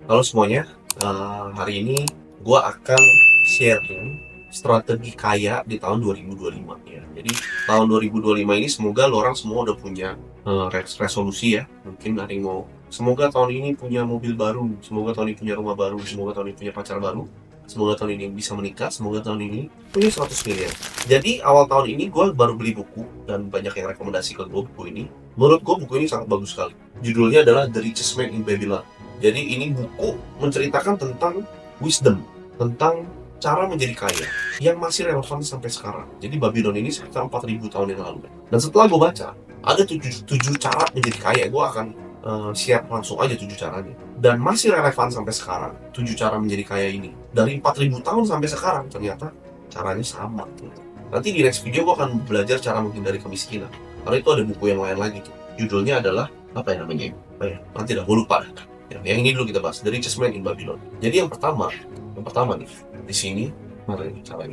Halo semuanya, hari ini gue akan sharing strategi kaya di tahun 2025 ya. Jadi tahun 2025 ini semoga lo orang semua udah punya resolusi ya. Mungkin ada yang mau, semoga tahun ini punya mobil baru, semoga tahun ini punya rumah baru, semoga tahun ini punya pacar baru, semoga tahun ini bisa menikah, semoga tahun ini punya 100 miliar. Jadi awal tahun ini gue baru beli buku dan banyak yang rekomendasi ke gue buku ini. Menurut gue buku ini sangat bagus sekali. Judulnya adalah The Richest Man in Babylon. Jadi ini buku menceritakan tentang wisdom, tentang cara menjadi kaya yang masih relevan sampai sekarang. Jadi Babylon ini sekitar 4000 tahun yang lalu. Dan setelah gue baca, ada 7 cara menjadi kaya. Gue akan share langsung aja 7 caranya. Dan masih relevan sampai sekarang, 7 cara menjadi kaya ini. Dari 4000 tahun sampai sekarang, ternyata caranya sama. Nanti di next video gue akan belajar cara menghindari kemiskinan. Karena itu ada buku yang lain lagi tuh. Judulnya adalah, apa ya namanya? Nanti dah, gue lupa. Yang ini dulu kita bahas, The Richest Man in Babylon. Jadi yang pertama nih, di sini, mana ini caranya?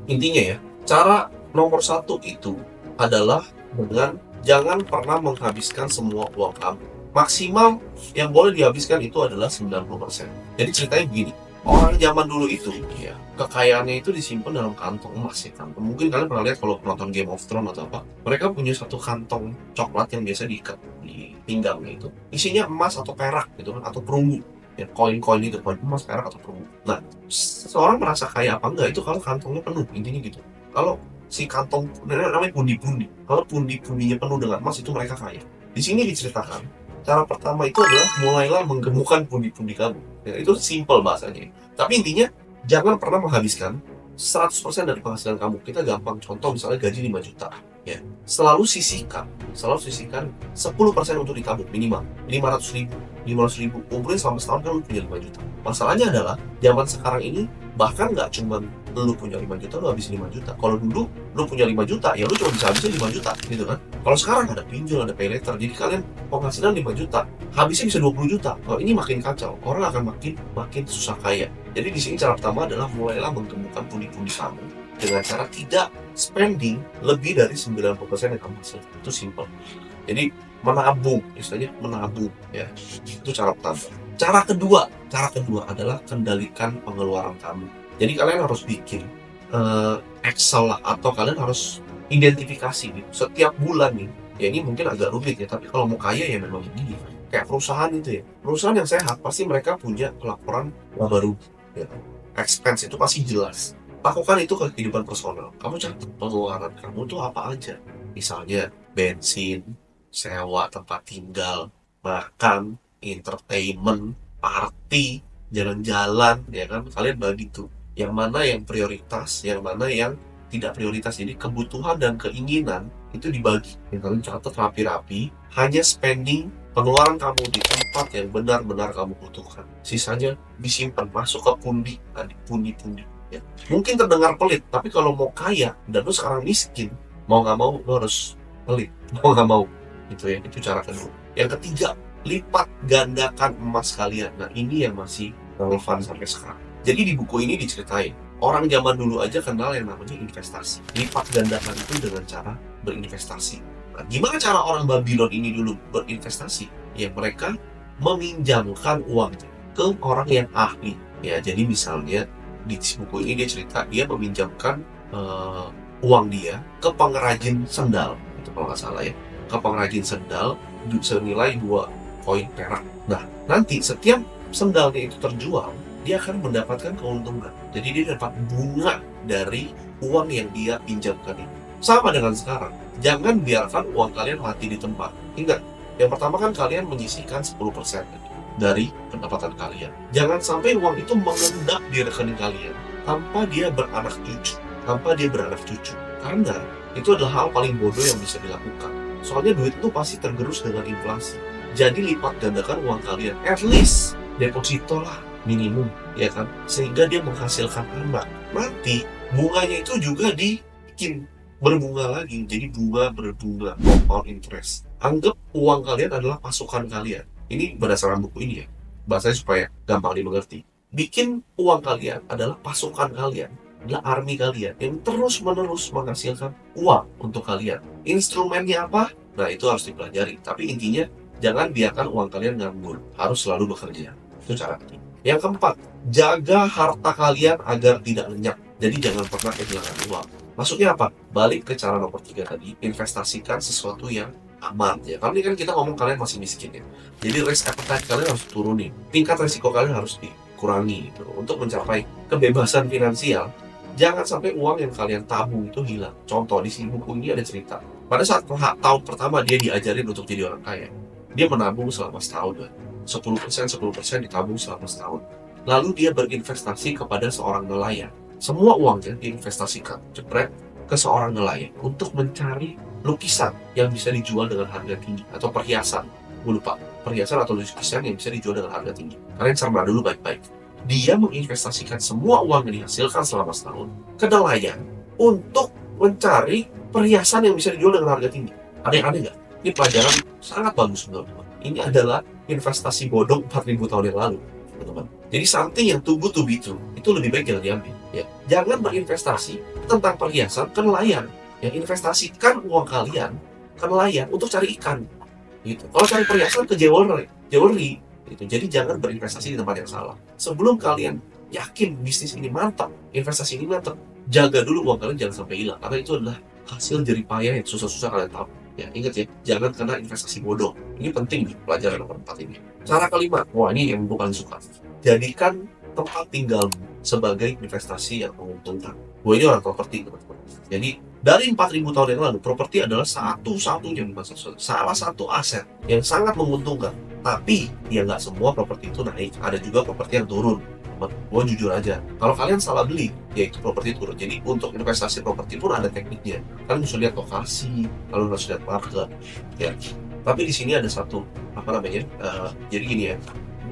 Intinya ya, cara nomor 1 itu adalah dengan jangan pernah menghabiskan semua uang kamu. Maksimal yang boleh dihabiskan itu adalah 90%. Jadi ceritanya begini, orang zaman dulu itu, ya, kekayaannya itu disimpan dalam kantong emas ya. Mungkin kalian pernah lihat kalau nonton Game of Thrones atau apa, mereka punya satu kantong coklat yang biasa diikat di pinggangnya itu, isinya emas atau perak gitu kan, atau perunggu. Ya, koin-koin itu, koin emas, perak atau perunggu. Nah, seseorang merasa kaya apa enggak itu kalau kantongnya penuh, intinya gitu. Kalau si kantong, namanya pundi-pundi. Kalau pundi-pundinya penuh dengan emas, itu mereka kaya. Di sini diceritakan, cara pertama itu adalah mulailah menggemukkan pundi-pundi kamu. Ya, itu simple bahasanya. Tapi intinya, jangan pernah menghabiskan 100% dari penghasilan kamu. Kita gampang contoh, misalnya gaji 5 juta. Ya, selalu sisihkan 10% untuk ditabung minimal 500 ribu kumpulin selama setahun kan lu punya 5 juta. Masalahnya adalah zaman sekarang ini bahkan nggak cuma lu punya 5 juta lu habis 5 juta. Kalau dulu lu punya 5 juta ya lu cuma bisa habisin 5 juta gitu kan. Kalau sekarang ada pinjol, ada pay later, jadi kalian penghasilan 5 juta habisnya bisa 20 juta. Kalau ini makin kacau, orang akan makin susah kaya. Jadi di sini cara pertama adalah mulailah menggemukkan pundi-pundi kamu dengan cara tidak spending lebih dari 90% yang kamu hasilkan. Itu simple. Jadi menabung, istilahnya menabung ya. Itu cara pertama. Cara kedua adalah kendalikan pengeluaran kamu. Jadi kalian harus bikin Excel lah, atau kalian harus identifikasi gitu. Setiap bulan nih, ya ini mungkin agak rumit ya, tapi kalau mau kaya ya memang begini. Kayak perusahaan itu ya. Perusahaan yang sehat pasti mereka punya laporan baru ya. Expense itu pasti jelas. Lakukan itu ke kehidupan personal. Kamu catat pengeluaran kamu tuh apa aja. Misalnya bensin, sewa tempat tinggal, makan, entertainment, party, jalan-jalan, ya kan? Kalian bagi tuh. Yang mana yang prioritas, yang mana yang tidak prioritas. Jadi kebutuhan dan keinginan itu dibagi. Yang kalian catat rapi-rapi, hanya spending pengeluaran kamu di tempat yang benar-benar kamu butuhkan. Sisanya disimpan, masuk ke pundi, tadi pundi-pundi. Ya. Mungkin terdengar pelit, tapi kalau mau kaya dan lu sekarang miskin, mau nggak mau lu harus pelit, mau nggak mau. Itu ya, itu cara kedua. Yang ketiga, lipat gandakan emas kalian. Nah ini yang masih relevan sampai sekarang. Jadi di buku ini diceritain, orang zaman dulu aja kenal yang namanya investasi. Lipat gandakan itu dengan cara berinvestasi. Nah, gimana cara orang Babylon ini dulu berinvestasi? Ya mereka meminjamkan uang ke orang yang ahli. Ya jadi misalnya di buku ini dia cerita dia meminjamkan uang dia ke pengrajin sendal, itu kalau nggak salah ya, ke pengrajin sendal senilai 2 koin perak. Nah nanti setiap sendalnya itu terjual, dia akan mendapatkan keuntungan. Jadi dia dapat bunga dari uang yang dia pinjamkan itu. Sama dengan sekarang, jangan biarkan uang kalian mati di tempat. Ingat, yang pertama kan kalian menyisihkan 10% dari pendapatan kalian. Jangan sampai uang itu mengendap di rekening kalian tanpa dia beranak cucu. Karena itu adalah hal paling bodoh yang bisa dilakukan. Soalnya duit itu pasti tergerus dengan inflasi. Jadi lipat gandakan uang kalian. At least deposito lah minimum, ya kan? Sehingga dia menghasilkan anak. Nanti bunganya itu juga dibikin berbunga lagi. Jadi bunga berbunga, compound interest. Anggap uang kalian adalah pasukan kalian. Ini berdasarkan buku ini ya, bahasanya supaya gampang dimengerti. Bikin uang kalian adalah pasukan kalian, adalah army kalian yang terus-menerus menghasilkan uang untuk kalian. Instrumennya apa? Nah itu harus dipelajari. Tapi intinya jangan biarkan uang kalian nganggur, harus selalu bekerja. Itu cara ketiga. Yang keempat, jaga harta kalian agar tidak lenyap. Jadi jangan pernah kehilangan uang. Maksudnya apa? Balik ke cara nomor 3 tadi, investasikan sesuatu yang aman ya. Karena ini kan kita ngomong kalian masih miskin ya. Jadi risk appetite kalian harus turunin. Tingkat risiko kalian harus dikurangi gitu. Untuk mencapai kebebasan finansial, jangan sampai uang yang kalian tabung itu hilang. Contoh, di sini buku ini ada cerita. Pada saat tahun pertama dia diajarin untuk jadi orang kaya, dia menabung selama setahun kan. 10% ditabung selama setahun. Lalu dia berinvestasi kepada seorang nelayan. Semua uangnya diinvestasikan, jepret, ke seorang nelayan untuk mencari lukisan yang bisa dijual dengan harga tinggi, atau perhiasan. Gue lupa, perhiasan atau lukisan yang bisa dijual dengan harga tinggi. Kalian cerna dulu baik-baik. Dia menginvestasikan semua uang yang dihasilkan selama setahun ke nelayan untuk mencari perhiasan yang bisa dijual dengan harga tinggi. Ada yang aneh nggak? Ini pelajaran sangat bagus menurut gue. Ini adalah investasi bodong 4000 tahun yang lalu, teman-teman. Jadi something yang too good to be true, itu lebih baik jangan diambil. Ya. Jangan berinvestasi tentang perhiasan ke nelayan. Ya, investasikan uang kalian ke nelayan untuk cari ikan. Gitu. Kalau cari perhiasan ke jewelry. Gitu. Jadi jangan berinvestasi di tempat yang salah. Sebelum kalian yakin bisnis ini mantap, investasi ini mantap, jaga dulu uang kalian jangan sampai hilang. Karena itu adalah hasil jeripayah yang susah-susah kalian tahu. Ya, ingat ya, jangan kena investasi bodong. Ini penting nih, pelajaran nomor 4 ini. Cara kelima, wah ini yang gue paling suka. Jadikan tempat tinggalmu sebagai investasi yang menguntungkan. Gue ini orang properti, teman-teman. Jadi, dari 4000 tahun yang lalu, properti adalah satu-satunya, salah satu aset yang sangat menguntungkan. Tapi, ya nggak semua properti itu naik. Ada juga properti yang turun. Gue jujur aja, kalau kalian salah beli, ya itu properti turun. Jadi untuk investasi properti pun ada tekniknya. Kalian harus lihat lokasi, kalian harus lihat market, ya. Tapi di sini ada satu, jadi gini ya,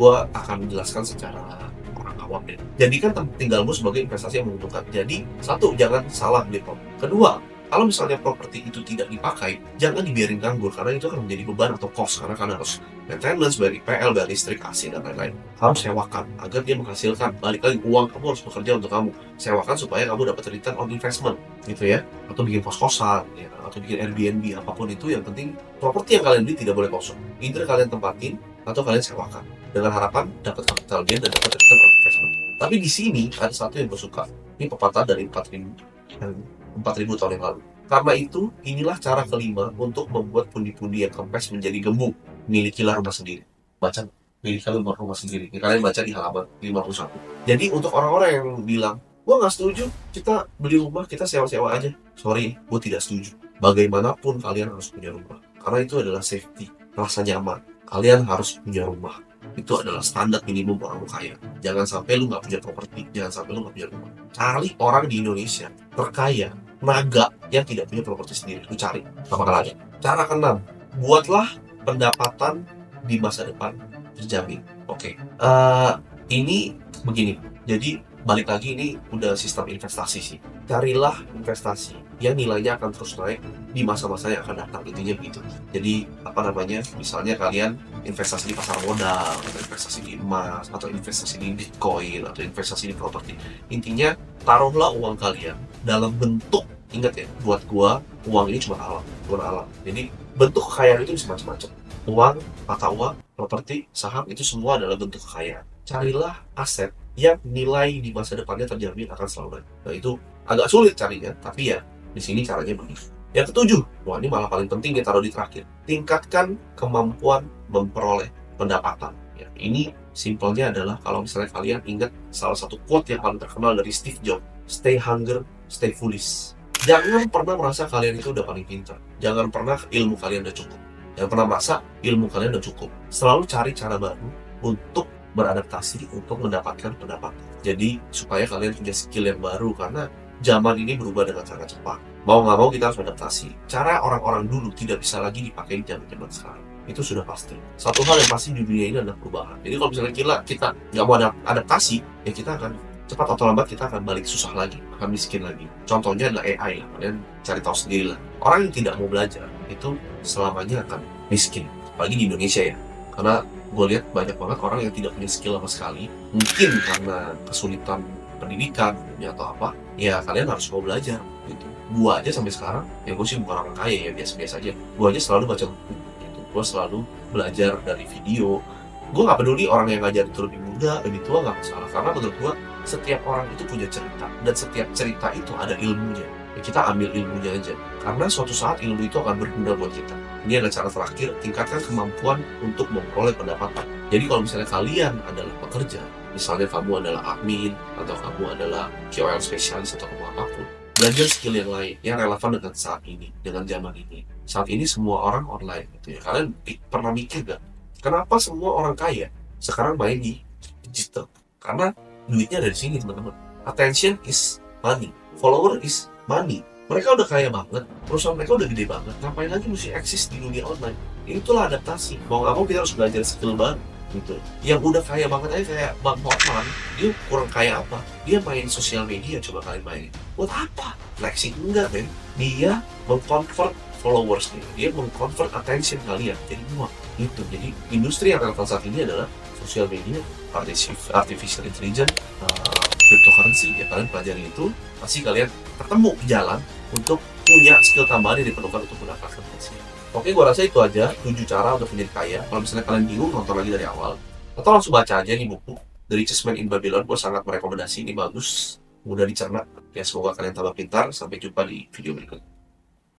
gue akan menjelaskan secara orang awam ya. Jadikan tempat tinggalmu sebagai investasi yang menguntungkan. Jadi satu, jangan salah beli properti. Kedua, kalau misalnya properti itu tidak dipakai, jangan dibiarin nganggur, karena itu akan menjadi beban atau cost, karena kalian harus maintenance, bayar IPL, bayar listrik, AC, dan lain-lain. Harus sewakan, agar dia menghasilkan. Balik lagi, uang kamu harus bekerja untuk kamu. Sewakan supaya kamu dapat return on investment, gitu ya. Atau bikin kos-kosan, ya, atau bikin Airbnb, apapun itu, yang penting properti yang kalian beli tidak boleh kosong. Either kalian tempatin, atau kalian sewakan. Dengan harapan dapat capital gain dan dapat return on investment. Tapi di sini ada satu yang gue suka. Ini pepatah dari 4000 tahun yang lalu. Karena itu, inilah cara kelima untuk membuat pundi-pundi yang kempes menjadi gembung. Milikilah rumah sendiri. Baca, milikilah rumah sendiri. Ini kalian baca di halaman 51. Jadi untuk orang-orang yang bilang, gua nggak setuju, kita beli rumah, kita sewa-sewa aja. Sorry, gue tidak setuju. Bagaimanapun kalian harus punya rumah. Karena itu adalah safety, rasa nyaman. Kalian harus punya rumah. Itu adalah standar minimum orang kaya. Jangan sampai lu nggak punya properti, jangan sampai lu nggak punya rumah. Cari orang di Indonesia terkaya, naga yang tidak punya properti sendiri. Lu cari, apakah ada? Cara keenam, buatlah pendapatan di masa depan terjamin. Oke. Ini begini. Jadi balik lagi, ini udah sistem investasi sih. Carilah investasi yang nilainya akan terus naik di masa-masa yang akan datang, intinya begitu. Jadi misalnya kalian investasi di pasar modal, atau investasi di emas, atau investasi di Bitcoin, atau investasi di properti. Intinya taruhlah uang kalian dalam bentuk, ingat ya, buat gua uang ini cuma alam. Jadi bentuk kekayaan itu bisa macam-macam. Uang, mata uang, properti, saham, itu semua adalah bentuk kekayaan. Carilah aset yang nilai di masa depannya terjamin akan selalu naik. Nah, itu agak sulit carinya, tapi ya di sini caranya begitu. Yang ketujuh, wah ini malah paling penting, dia taruh di terakhir. Tingkatkan kemampuan memperoleh pendapatan. Ya, ini simpelnya adalah kalau misalnya kalian ingat salah satu quote yang paling terkenal dari Steve Jobs, stay hunger, stay foolish. Jangan pernah merasa kalian itu udah paling pintar. Jangan pernah ilmu kalian udah cukup. Jangan pernah merasa ilmu kalian udah cukup. Selalu cari cara baru untuk beradaptasi, untuk mendapatkan pendapatan. Jadi supaya kalian punya skill yang baru, karena zaman ini berubah dengan sangat cepat. Mau nggak mau kita harus adaptasi. Cara orang-orang dulu tidak bisa lagi dipakai di zaman sekarang. Itu sudah pasti. Satu hal yang pasti di dunia ini adalah perubahan. Jadi kalau misalnya kita nggak mau adaptasi, ya kita akan cepat atau lambat kita akan balik susah lagi, akan miskin lagi. Contohnya adalah AI lah. Kalian cari tahu sendiri lah. Orang yang tidak mau belajar itu selamanya akan miskin. Apalagi di Indonesia ya. Karena gue lihat banyak banget orang yang tidak punya skill sama sekali. Mungkin karena kesulitan pendidikan atau apa, ya kalian harus mau belajar gitu. Gua aja sampai sekarang, ya gue sih bukan orang kaya ya, biasa-biasa aja. Gua aja selalu baca buku gitu. Gue selalu belajar dari video. Gue nggak peduli orang yang ngajar itu lebih muda, lebih tua nggak masalah. Karena menurut gua setiap orang itu punya cerita, dan setiap cerita itu ada ilmunya. Ya, kita ambil ilmunya aja, karena suatu saat ilmu itu akan berguna buat kita. Ini adalah cara terakhir, tingkatkan kemampuan untuk memperoleh pendapatan. Jadi kalau misalnya kalian adalah pekerja, misalnya kamu adalah admin, atau kamu adalah KOL spesialis, atau kamu apapun, belajar skill yang lain yang relevan dengan saat ini, dengan zaman ini. Saat ini semua orang online gitu ya. Kalian pernah mikir gak, kenapa semua orang kaya sekarang main di digital? Karena duitnya dari sini, teman-teman. Attention is money, follower is money. Mereka udah kaya banget, perusahaan mereka udah gede banget, ngapain lagi mesti eksis di dunia online? Itulah adaptasi. Mau nggak mau kita harus belajar skill baru gitu. Yang udah kaya banget aja kayak Bang Hotman, dia kurang kaya apa? Dia main sosial media, coba kalian main. Buat apa? Flexing enggak, men. Dia mengconvert followers nih, dia mengconvert attention kalian jadi uang. Itu. Jadi industri yang relevan saat ini adalah sosial media, artificial intelligence, cryptocurrency. Ya kalian pelajari itu, pasti kalian ketemu jalan untuk punya skill tambahan yang diperlukan untuk mendapatkan hasil. Oke, gua rasa itu aja 7 cara untuk menjadi kaya. Kalau misalnya kalian bingung, nonton lagi dari awal, atau langsung baca aja nih buku dari Richest Man in Babylon. Gue sangat merekomendasi, ini bagus, mudah dicerna. Ya semoga kalian tambah pintar. Sampai jumpa di video berikutnya.